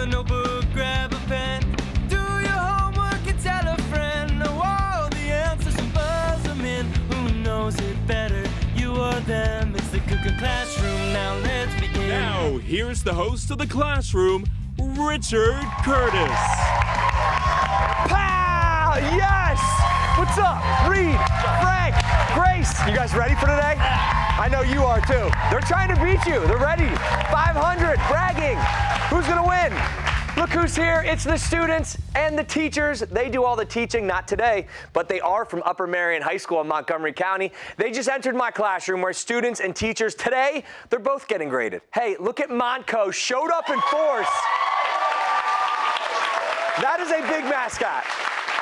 a notebook, grab a pen. Do your homework and tell a friend. Know all the answers and buzz them in. Who knows it better, you or them? It's the Classroom, now let's begin. Now, here's the host of the Classroom, Richard Curtis. Pow! Yes! What's up? Reed, Frank, Grace, you guys ready for today? I know you are too. They're trying to beat you. They're ready. 500, bragging. Who's gonna win? Look who's here. It's the students and the teachers. They do all the teaching, not today, but they are from Upper Merion High School in Montgomery County. They just entered my classroom where students and teachers today, they're both getting graded. Hey, look at Montco, showed up in force. That is a big mascot.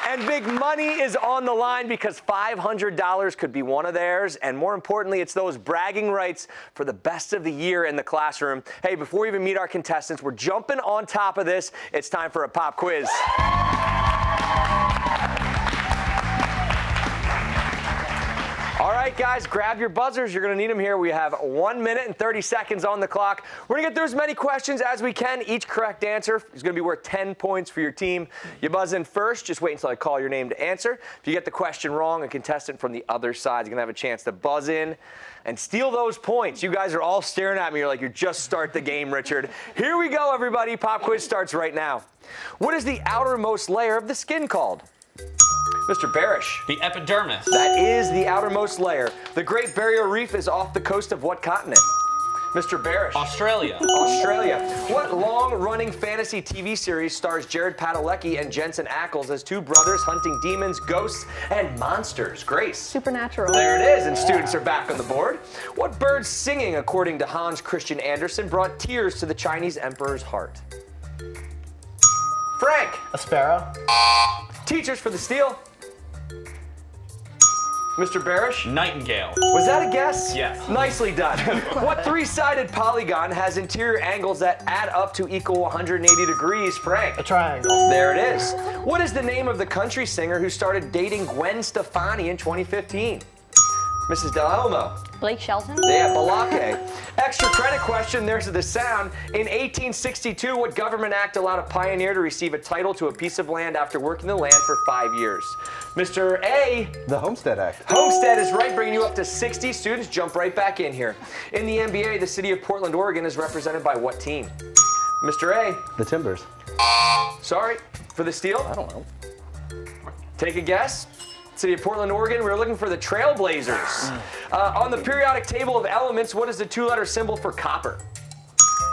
And big money is on the line because $500 could be one of theirs. And more importantly, it's those bragging rights for the best of the year in the classroom. Hey, before we even meet our contestants, we're jumping on top of this. It's time for a pop quiz. All right, guys, grab your buzzers. You're going to need them here. We have 1 minute and 30 seconds on the clock. We're going to get through as many questions as we can. Each correct answer is going to be worth 10 points for your team. You buzz in first. Just wait until I call your name to answer. If you get the question wrong, a contestant from the other side is going to have a chance to buzz in and steal those points. You guys are all staring at me. You're like, you're just start the game, Richard. Here we go, everybody. Pop quiz starts right now. What is the outermost layer of the skin called? Mr. Barish. The epidermis. That is the outermost layer. The Great Barrier Reef is off the coast of what continent? Mr. Barish. Australia. Australia. What long-running fantasy TV series stars Jared Padalecki and Jensen Ackles as two brothers hunting demons, ghosts, and monsters? Grace. Supernatural. There it is, and students are back on the board. What bird's singing, according to Hans Christian Andersen, brought tears to the Chinese emperor's heart? Frank. A sparrow. Teachers for the steal. Mr. Barish? Nightingale. Was that a guess? Yes. Nicely done. What three-sided polygon has interior angles that add up to equal 180 degrees, Frank? A triangle. There it is. What is the name of the country singer who started dating Gwen Stefani in 2015? Mrs. Del Elmo. Blake Shelton. Yeah, Balake. Extra credit question, there's the sound. In 1862, what government act allowed a pioneer to receive a title to a piece of land after working the land for 5 years? Mr. A. The Homestead Act. Homestead is right, bringing you up to 60. Students, jump right back in here. In the NBA, the city of Portland, Oregon is represented by what team? Mr. A. The Timbers. Sorry, for the steal? I don't know. Take a guess. City of Portland, Oregon, we're looking for the Trailblazers. On the periodic table of elements, what is the two-letter symbol for copper?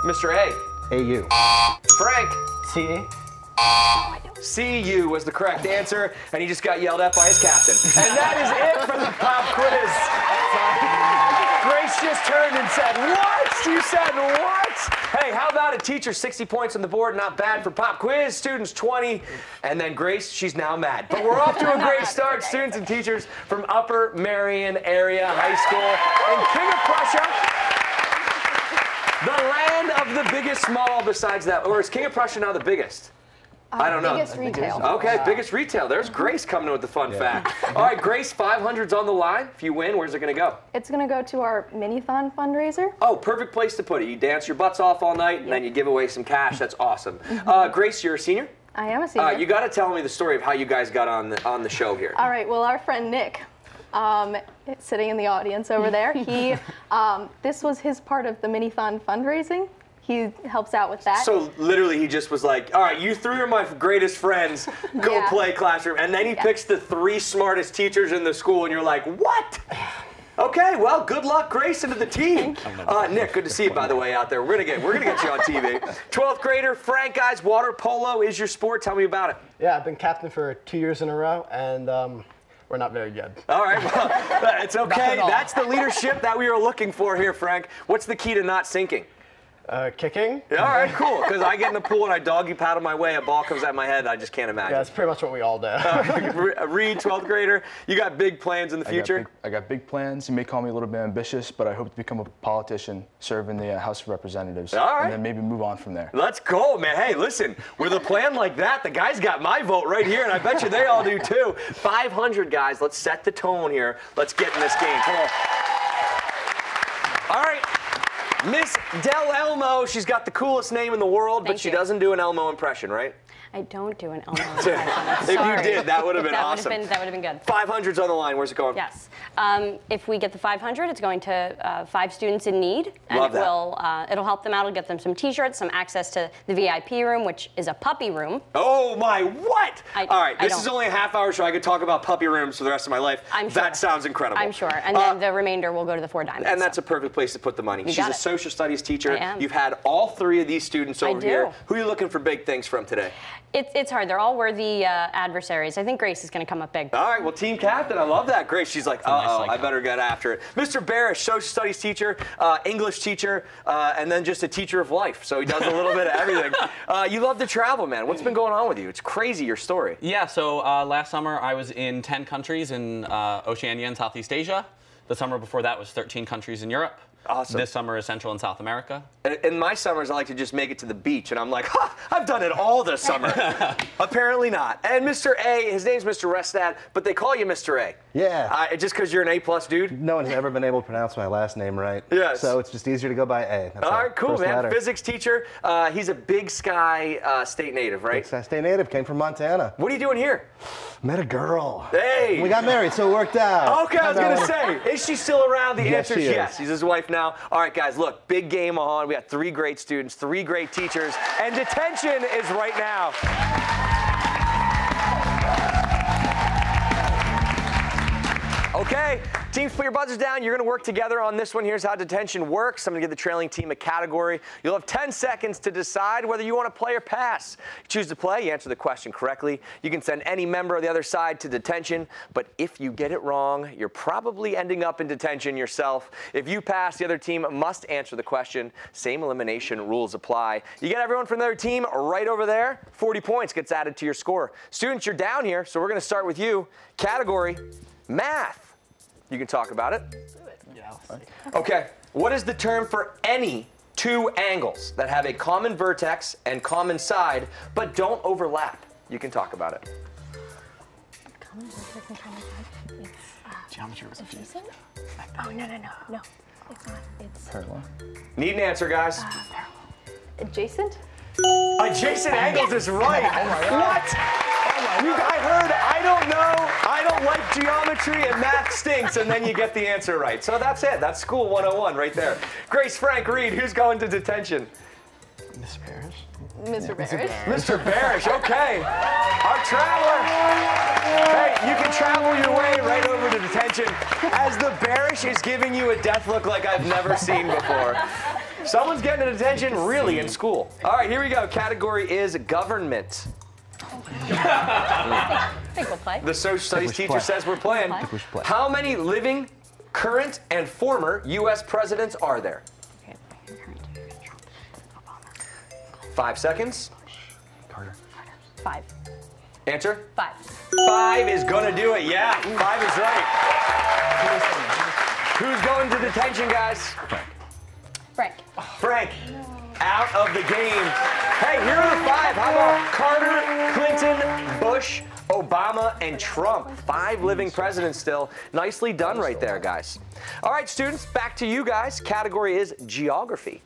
Mr. A. AU. Frank. CE. CU was the correct answer, and he just got yelled at by his captain. And that is it for the pop quiz. Grace just turned and said, what? You said what? Hey, how about a teacher? 60 points on the board, not bad for pop quiz. Students 20, and then Grace, she's now mad. But we're off to a great start. Students and teachers from Upper Merion Area High School in King of Prussia, the land of the biggest small besides that. Or is King of Prussia now the biggest? I don't know. Biggest retail. Okay, biggest retail. There's Grace coming in with the fun fact. All right, Grace, 500's on the line. If you win, where's it going to go? It's going to go to our mini-thon fundraiser. Oh, perfect place to put it. You dance your butts off all night, and then you give away some cash. That's awesome. Grace, you're a senior? I am a senior. You got to tell me the story of how you guys got on the show here. All right, well, our friend Nick, sitting in the audience over there, he, this was his part of the mini-thon fundraising. He helps out with that. So literally he just was like, all right, you three are my greatest friends, go play Classroom. And then he picks the 3 smartest teachers in the school, and you're like, what? Okay, well, good luck, Grace, into the team. Nick, good to see you, by the way, out there. We're gonna get you on TV. 12th grader, Frank, guys, water polo is your sport. Tell me about it. Yeah, I've been captain for 2 years in a row, and we're not very good. All right, well, it's okay. That's the leadership that we were looking for here, Frank. What's the key to not sinking? Kicking. Yeah, all right, cool. Because I get in the pool and I doggy paddle my way, a ball comes at my head, I just can't imagine. Yeah, that's pretty much what we all do. Reed, 12th grader, you got big plans in the future? I got big plans. You may call me a little bit ambitious, but I hope to become a politician, serve in the House of Representatives, all right, and then maybe move on from there. Let's go, man. Hey, listen, with a plan like that, the guys got my vote right here, and I bet you they all do too. 500, guys. Let's set the tone here. Let's get in this game. Come on. All right. Miss Del Elmo, she's got the coolest name in the world, but she doesn't do an Elmo impression, right? I don't do an Elmo impression. If you did, that would have been awesome. That would have been good. 500's on the line. Where's it going? Yes. If we get the 500, it's going to 5 students in need, and Love it'll help them out. It'll get them some T-shirts, some access to the VIP room, which is a puppy room. Oh my, what? All right, this is don't. only a half-hour show. I could talk about puppy rooms for the rest of my life. I'm sure. That sounds incredible. I'm sure. And then the remainder will go to the 4 Diamonds. And that's a perfect place to put the money. You She's got a it. social studies teacher. I am. You've had all 3 of these students over do. here. Who are you looking for big things from today? It's hard. They're all worthy adversaries. I think Grace is going to come up big. All right, well, team captain, I love that. Grace, she's like, uh-oh, I better get after it. Mr. Barish, social studies teacher, English teacher, and then just a teacher of life. So he does a little bit of everything. You love to travel, man. What's been going on with you? It's crazy, your story. Yeah, so last summer I was in 10 countries in Oceania and Southeast Asia. The summer before that was 13 countries in Europe. Awesome. This summer is Central and South America. In my summers, I like to just make it to the beach, and I'm like, ha, I've done it all this summer. Apparently not. And Mr. A, his name's Mr. Restad, but they call you Mr. A. Yeah. Just because you're an A+ dude? No one's ever been able to pronounce my last name right. Yes. So it's just easier to go by A. That's All right, cool, first man. letter. Physics teacher. He's a Big Sky State native, right? Big Sky State native, came from Montana. What are you doing here? Met a girl. Hey! We got married, so it worked out. Okay, I was going to say, is she still around? The Yes, answer is she is. yes. She's his wife now. All right, guys, look, big game on. We got 3 great students, 3 great teachers, and detention is right now. Okay, teams, put your buzzers down. You're going to work together on this one. Here's how detention works. I'm going to give the trailing team a category. You'll have 10 seconds to decide whether you want to play or pass. You choose to play, you answer the question correctly. You can send any member of the other side to detention, but if you get it wrong, you're probably ending up in detention yourself. If you pass, the other team must answer the question. Same elimination rules apply. You get everyone from the other team right over there. 40 points gets added to your score. Students, you're down here, so we're going to start with you. Category, math. You can talk about it. Yeah. Okay. What is the term for any 2 angles that have a common vertex and common side, but don't overlap? You can talk about it. Common vertex and common side. It's Geometry was adjacent? Oh, no. It's not. It's Parallel. Need an answer, guys. adjacent. Adjacent angles is right. Oh my God. What? You guys heard, I don't know, I don't like geometry, and math stinks, and then you get the answer right. So that's it. That's School 101 right there. Grace, Frank, Reed, who's going to detention? Miss Parrish. Mr. Barish. Mr. Barish, okay. Our traveler. Hey, you can travel your way right over to detention as the Barish is giving you a death look like I've never seen before. Someone's getting to detention really in school. All right, here we go. Category is government. I think we'll play. The social studies teacher says we're playing. I think we should play. How many living, current, and former U.S. presidents are there? 5 seconds. Carter. 5. Answer? 5. 5 is gonna do it. Yeah, 5 is right. Who's going to detention, guys? Frank. Frank, out of the game. Hey, here are the 5. How about Carter, Clinton, Bush, Obama, and Trump? 5 living presidents still. Nicely done right there, guys. All right, students, back to you guys. Category is geography.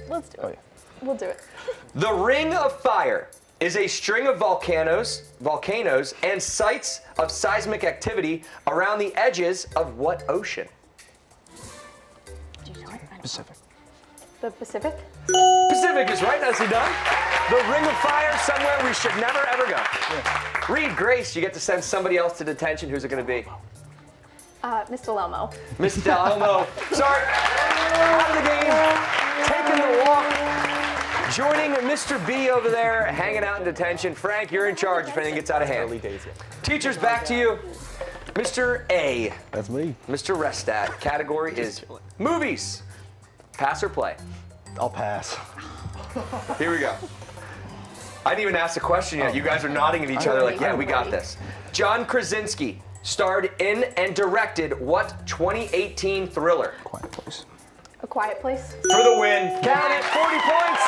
Let's do it. Oh, yeah. We'll do it. The Ring of Fire is a string of volcanoes, and sites of seismic activity around the edges of what ocean? Do you know it? Pacific. The Pacific? Pacific is right, nicely done. The Ring of Fire, somewhere we should never, ever go. Yeah. Reed, Grace, you get to send somebody else to detention. Who's it going to be? Mr. Lelmo. Miss Del Elmo. Sorry. Out of the game. Taking the walk. Joining Mr. B over there, hanging out in detention. Frank, you're in charge if anything gets out of hand. Early days, yeah. Teachers, back to you. Mr. A. That's me. Mr. Restad. Category is movies. Pass or play? I'll pass. Here we go. I didn't even ask the question yet. You guys are nodding at each other like, yeah, we got this. John Krasinski starred in and directed what 2018 thriller? Quiet Place. A Quiet Place. For the win. Count it. 40 points.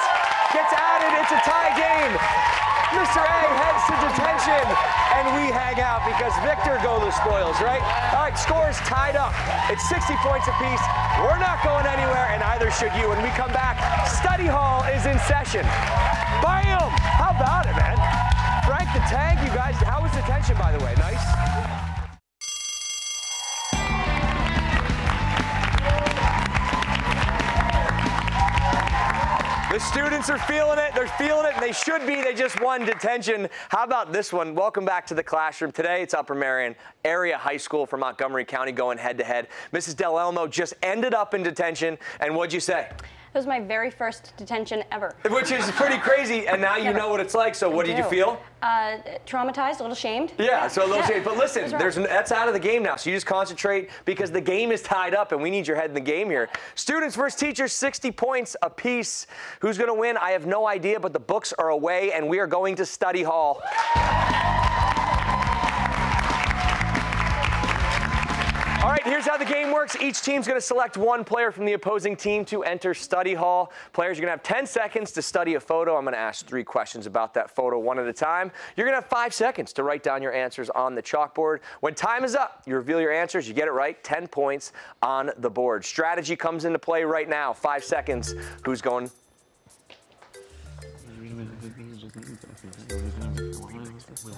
Gets added. It's a tie game. Mr. A heads to detention, and we hang out because Victor go the spoils, right? All right, score is tied up. It's 60 points apiece. We're not going anywhere, and either should you. When we come back, study hall is in session. Bam! How about it, man? Frank the Tank, you guys, how was detention, by the way? Nice? The students are feeling it. They're feeling it, and they should be. They just won detention. How about this one? Welcome back to the classroom. Today, it's Upper Merion Area High School from Montgomery County going head-to-head. Mrs. Del Elmo just ended up in detention, and what'd you say? It was my very first detention ever. Which is pretty crazy, and now you know what it's like, so what did you feel? Traumatized, a little shamed. Yeah, so a little shamed. But listen, that's out of the game now, so you just concentrate because the game is tied up, and we need your head in the game here. Students versus teachers, 60 points apiece. Who's going to win? I have no idea, but the books are away, and we are going to study hall. All right, here's how the game works. Each team's going to select one player from the opposing team to enter study hall. Players, you're going to have 10 seconds to study a photo. I'm going to ask 3 questions about that photo one at a time. You're going to have 5 seconds to write down your answers on the chalkboard. When time is up, you reveal your answers. You get it right, 10 points on the board. Strategy comes into play right now. 5 seconds. Who's going?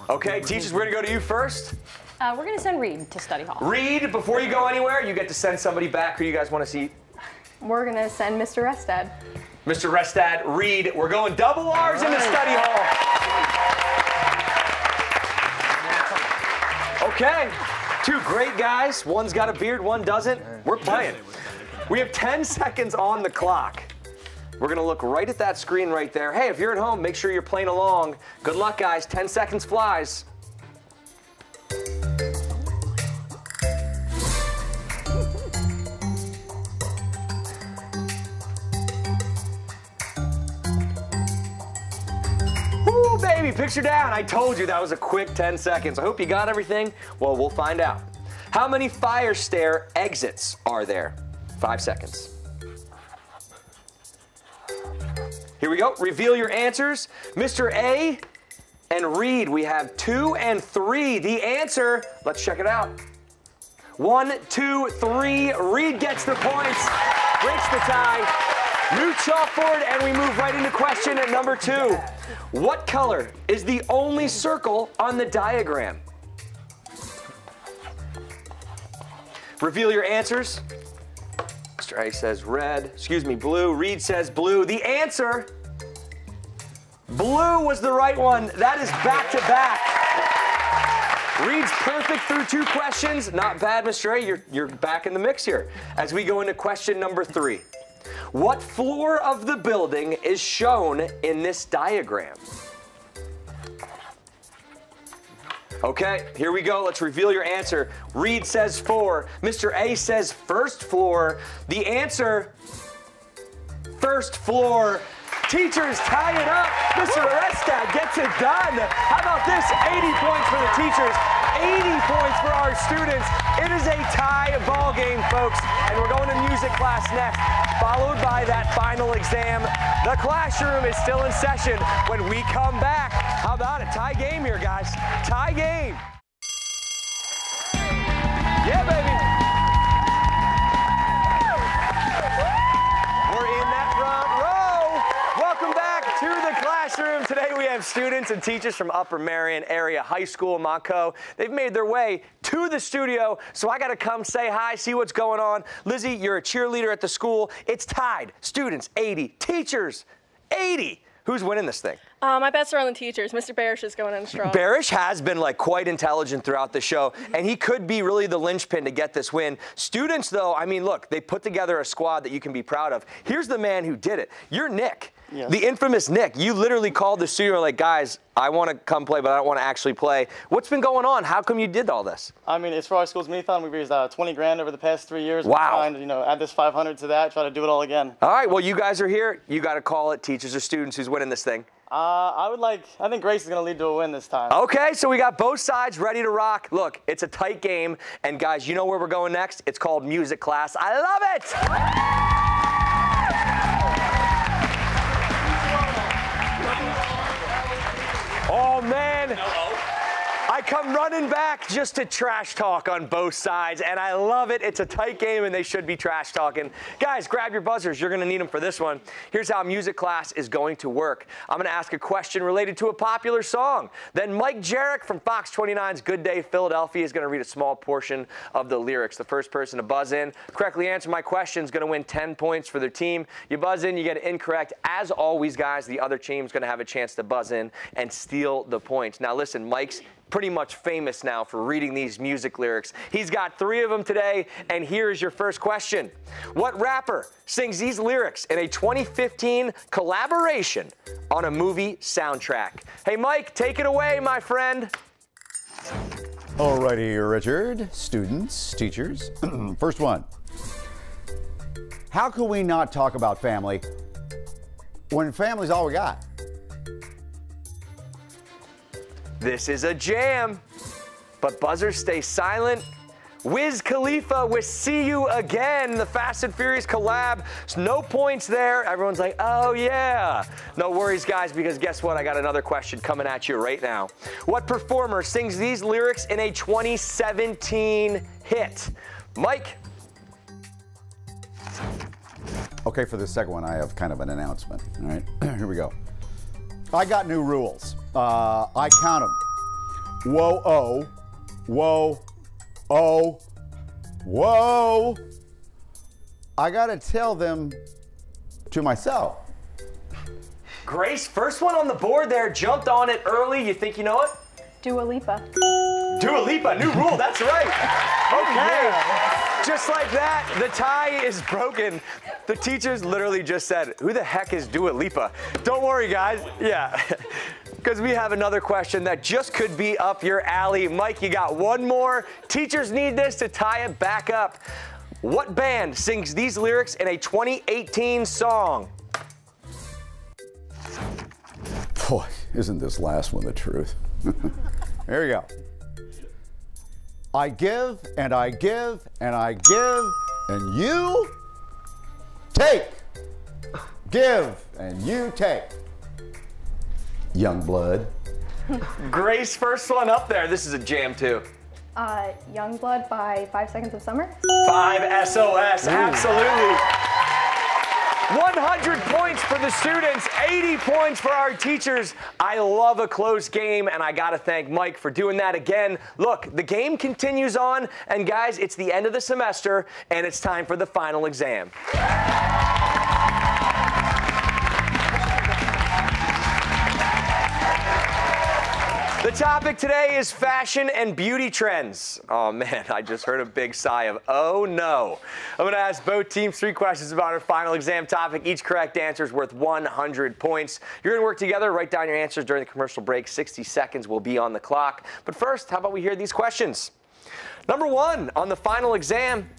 Okay, teachers, we're going to go to you first. We're going to send Reed to study hall. Reed, before you go anywhere, you get to send somebody back. Who you guys want to see? We're going to send Mr. Restad. Mr. Restad, Reed, we're going double R's into study hall. Okay, 2 great guys. One's got a beard, one doesn't. We're playing. We have 10 seconds on the clock. We're going to look right at that screen right there. Hey, if you're at home, make sure you're playing along. Good luck, guys. 10 seconds flies. Woo, baby, picture down. I told you that was a quick 10 seconds. I hope you got everything. Well, we'll find out. How many fire stair exits are there? 5 seconds. Here we go. Reveal your answers. Mr. A and Reed, we have 2 and 3. The answer, let's check it out. 1, 2, 3. Reed gets the points, breaks the tie. New chalkboard, and we move right into question at number 2. What color is the only circle on the diagram? Reveal your answers. Mr. A says red, blue. Reed says blue. The answer, blue was the right one. That is back to back. Reed's perfect through 2 questions. Not bad, Mr. A. You're back in the mix here. As we go into question number 3. What floor of the building is shown in this diagram? Okay, here we go. Let's reveal your answer. Reed says 4. Mr. A says first floor. The answer, first floor. Teachers tie it up. Mr. Restad gets it done. How about this? 80 points for the teachers, 80 points for our students. It is a tie ball game, folks, and we're going to music class next, followed by that final exam. The classroom is still in session when we come back. How about it? Tie game here, guys. Tie game. Yeah, baby. We're in that front row. Welcome back to the classroom. Today we have students and teachers from Upper Merion Area High School, Montco. They've made their way to the studio, so I got to come say hi, see what's going on. Lizzie, you're a cheerleader at the school. It's tied. Students, 80. Teachers, 80. Who's winning this thing? My bets are on the teachers. Mr. Barish is going in strong. Barish has been quite intelligent throughout the show, and he could be really the linchpin to get this win. Students, though, I mean, look, they put together a squad that you can be proud of. Here's the man who did it. You're Nick. Yes. The infamous Nick. You literally called the studio like, guys, I want to come play, but I don't want to actually play. What's been going on? How come you did all this? I mean, it's for our school's mini-thon. We've raised 20 grand over the past 3 years. Wow. We're trying to, add this 500 to that, try to do it all again. All right, well, you guys are here. You got to call it teachers or students. Who's winning this thing? I think Grace is going to lead to a win this time. Okay, so we got both sides ready to rock. Look, it's a tight game, and guys, you know where we're going next? It's called music class. I love it! I'm running back just to trash talk on both sides, and I love it. It's a tight game, and they should be trash talking. Guys, grab your buzzers. You're going to need them for this one. Here's how music class is going to work. I'm going to ask a question related to a popular song. Then Mike Jarek from Fox 29's Good Day Philadelphia is going to read a small portion of the lyrics. The first person to buzz in, correctly answer my question, is going to win 10 points for their team. You buzz in, you get it incorrect. As always, guys, the other team's going to have a chance to buzz in and steal the points. Now, listen, Mike's pretty much famous now for reading these music lyrics. He's got 3 of them today, and here's your first question. What rapper sings these lyrics in a 2015 collaboration on a movie soundtrack? Hey, Mike, take it away, my friend. Alrighty, Richard. Students, teachers. First one. How can we not talk about family when family's all we got? This is a jam, but buzzers stay silent. Wiz Khalifa with See You Again, the Fast and Furious collab. There's no points there. Everyone's like, oh yeah. No worries, guys, because guess what? I got another question coming at you right now. What performer sings these lyrics in a 2017 hit? Mike. Okay, for the second one, I have kind of an announcement. All right, here we go. I got new rules. I count them. Whoa, oh, whoa, oh, whoa. I got to tell them to myself. Grace, first one on the board there, jumped on it early. You think you know it? Dua Lipa. Dua Lipa, new rule, that's right. Okay, just like that, the tie is broken. The teachers literally just said, who the heck is Dua Lipa? Don't worry, guys, yeah. Because we have another question that just could be up your alley. Mike, you got one more. Teachers need this to tie it back up. What band sings these lyrics in a 2018 song? Boy, isn't this last one the truth? Here we go. I give, and I give, and I give, and you take. Give, and you take. Young blood. Grace, first one up there. This is a jam, too. Youngblood by 5 Seconds of Summer. 5 SOS, absolutely. 100 points for the students, 80 points for our teachers. I love a close game, and I gotta thank Mike for doing that again. Look, the game continues on, and guys, it's the end of the semester, and it's time for the final exam. The topic today is fashion and beauty trends. Oh man, I just heard a big sigh of, oh no. I'm gonna ask both teams 3 questions about our final exam topic. Each correct answer is worth 100 points. You're gonna work together, write down your answers during the commercial break. 60 seconds will be on the clock. But first, how about we hear these questions? Number 1, on the final exam,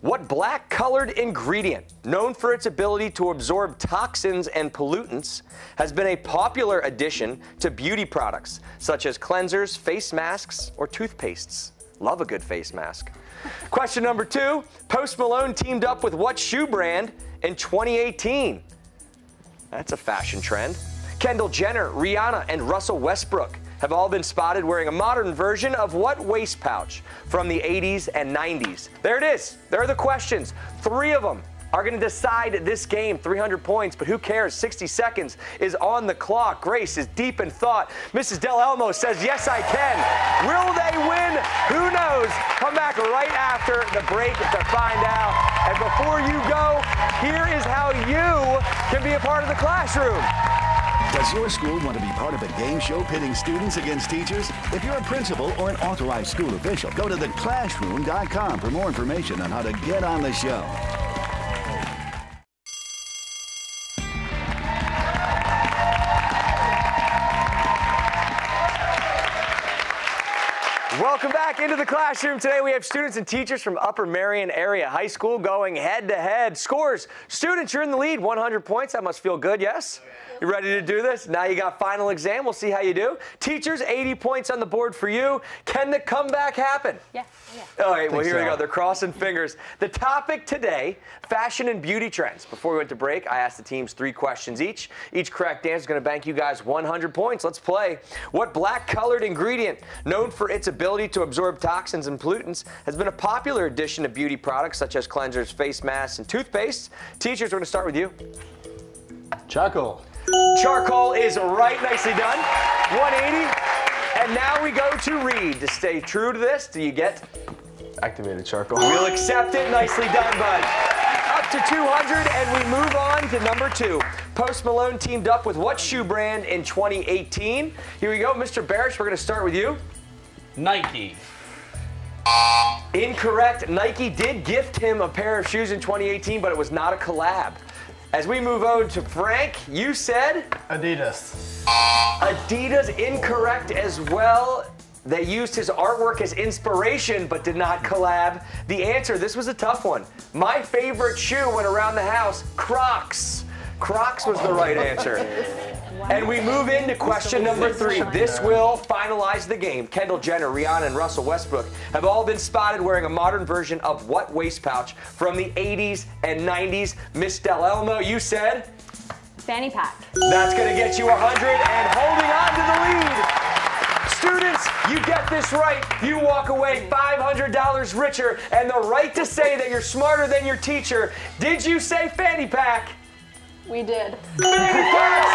what black-colored ingredient, known for its ability to absorb toxins and pollutants, has been a popular addition to beauty products, such as cleansers, face masks, or toothpastes? Love a good face mask. Question number 2, Post Malone teamed up with what shoe brand in 2018? That's a fashion trend. Kendall Jenner, Rihanna, and Russell Westbrook have all been spotted wearing a modern version of what waist pouch from the 80s and 90s? There it is. There are the questions. 3 of them are going to decide this game. 300 points, but who cares? 60 seconds is on the clock. Grace is deep in thought. Mrs. Del Elmo says, yes, I can. Will they win? Who knows? Come back right after the break to find out. And before you go, here is how you can be a part of the classroom. Does your school want to be part of a game show pitting students against teachers? If you're a principal or an authorized school official, go to theclassroom.com for more information on how to get on the show. Welcome back into the classroom. Today we have students and teachers from Upper Merion Area High School going head-to-head. Scores. Students, you're in the lead, 100 points. That must feel good, yes? You ready to do this? Now you got final exam. We'll see how you do. Teachers, 80 points on the board for you. Can the comeback happen? Yeah. All right, well, here we go. They're crossing fingers. The topic today, fashion and beauty trends. Before we went to break, I asked the teams 3 questions each. Each correct answer is going to bank you guys 100 points. Let's play. What black-colored ingredient, known for its ability to absorb toxins and pollutants, has been a popular addition to beauty products such as cleansers, face masks, and toothpaste? Teachers, we're going to start with you. Charcoal. Charcoal is right. Nicely done. 180. And now we go to Reed. To stay true to this, do you get? Activated charcoal. We'll accept it. Nicely done, bud. Up to 200, and we move on to number 2. Post Malone teamed up with what shoe brand in 2018? Here we go. Mr. Barish, we're going to start with you. Nike. Incorrect. Nike did gift him a pair of shoes in 2018, but it was not a collab. As we move on to Frank, you said? Adidas. Adidas, incorrect as well. They used his artwork as inspiration, but did not collab. The answer, this was a tough one. My favorite shoe went around the house, Crocs. Crocs was the right answer. And we move into question number 3. This will finalize the game. Kendall Jenner, Rihanna, and Russell Westbrook have all been spotted wearing a modern version of what waist pouch from the 80s and 90s? Miss Del Elmo, you said? Fanny pack. That's going to get you 100 and holding on to the lead. Students, you get this right. You walk away $500 richer and the right to say that you're smarter than your teacher. Did you say fanny pack? We did. Fanny pack